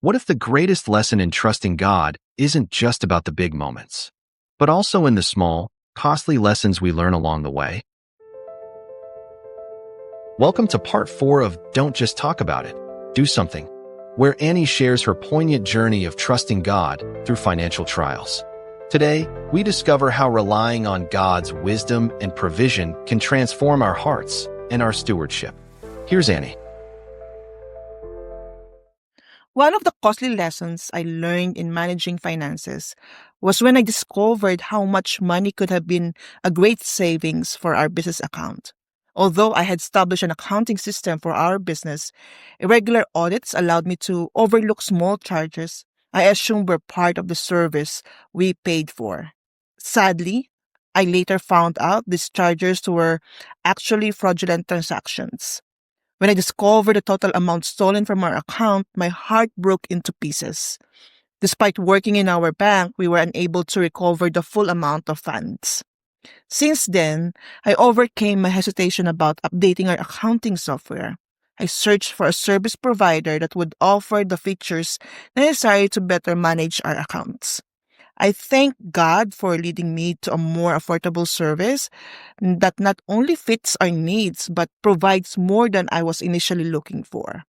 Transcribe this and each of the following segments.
What if the greatest lesson in trusting God isn't just about the big moments, but also in the small, costly lessons we learn along the way? Welcome to part 4 of Don't Just Talk About It, Do Something, where Annie shares her poignant journey of trusting God through financial trials. Today, we discover how relying on God's wisdom and provision can transform our hearts and our stewardship. Here's Annie. One of the costly lessons I learned in managing finances was when I discovered how much money could have been a great savings for our business account. Although I had established an accounting system for our business, irregular audits allowed me to overlook small charges I assumed were part of the service we paid for. Sadly, I later found out these charges were actually fraudulent transactions. When I discovered the total amount stolen from our account, my heart broke into pieces. Despite working in our bank, we were unable to recover the full amount of funds. Since then, I overcame my hesitation about updating our accounting software. I searched for a service provider that would offer the features necessary to better manage our accounts. I thank God for leading me to a more affordable service that not only fits our needs but provides more than I was initially looking for.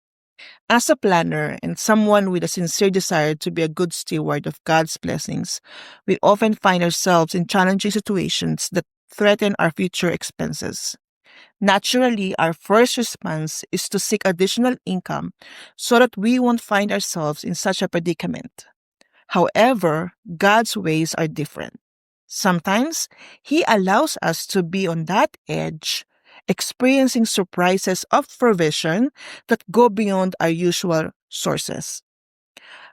As a planner and someone with a sincere desire to be a good steward of God's blessings, we often find ourselves in challenging situations that threaten our future expenses. Naturally, our first response is to seek additional income so that we won't find ourselves in such a predicament. However, God's ways are different. Sometimes, He allows us to be on that edge, experiencing surprises of provision that go beyond our usual sources.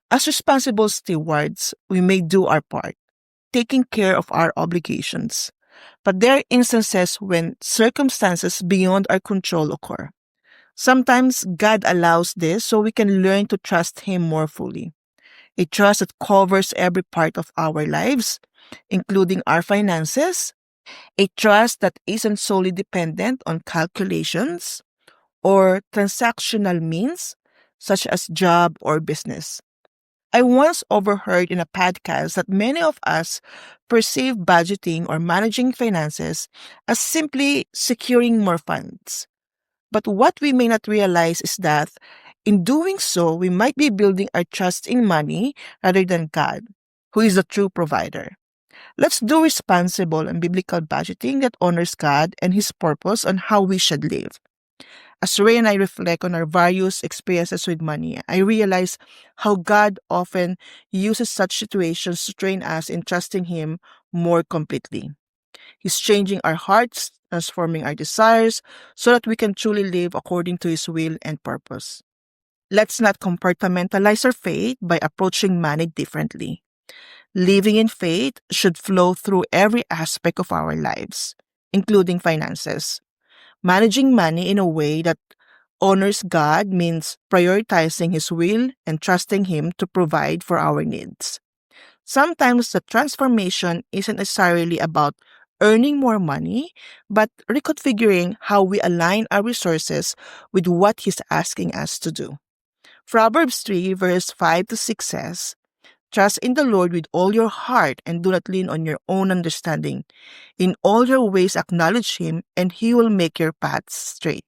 As responsible stewards, we may do our part, taking care of our obligations. But there are instances when circumstances beyond our control occur. Sometimes God allows this so we can learn to trust Him more fully. A trust that covers every part of our lives, including our finances. A trust that isn't solely dependent on calculations or transactional means, such as job or business. I once overheard in a podcast that many of us perceive budgeting or managing finances as simply securing more funds. But what we may not realize is that in doing so, we might be building our trust in money rather than God, who is the true provider. Let's do responsible and biblical budgeting that honors God and His purpose on how we should live. As Ray and I reflect on our various experiences with money, I realize how God often uses such situations to train us in trusting Him more completely. He's changing our hearts, transforming our desires, so that we can truly live according to His will and purpose. Let's not compartmentalize our faith by approaching money differently. Living in faith should flow through every aspect of our lives, including finances. Managing money in a way that honors God means prioritizing His will and trusting Him to provide for our needs. Sometimes the transformation isn't necessarily about earning more money, but reconfiguring how we align our resources with what He's asking us to do. Proverbs 3 verse 5 to 6 says, "Trust in the Lord with all your heart and do not lean on your own understanding. In all your ways acknowledge Him and He will make your paths straight."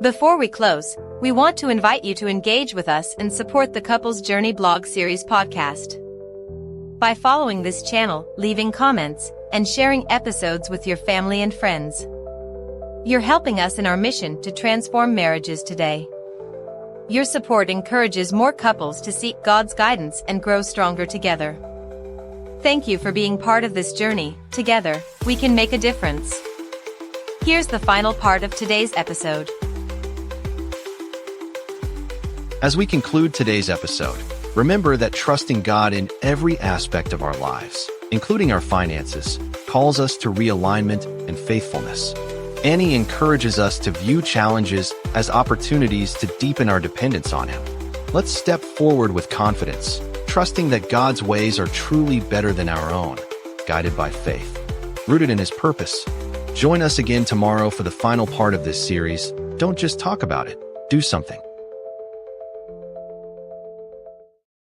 Before we close, we want to invite you to engage with us and support the Couples Journey blog series podcast. By following this channel, leaving comments, and sharing episodes with your family and friends. You're helping us in our mission to transform marriages today. Your support encourages more couples to seek God's guidance and grow stronger together. Thank you for being part of this journey. Together, we can make a difference. Here's the final part of today's episode. As we conclude today's episode, remember that trusting God in every aspect of our lives, including our finances, calls us to realignment and faithfulness. Annie encourages us to view challenges as opportunities to deepen our dependence on Him. Let's step forward with confidence, trusting that God's ways are truly better than our own, guided by faith, rooted in His purpose. Join us again tomorrow for the final part of this series. Don't just talk about it, do something.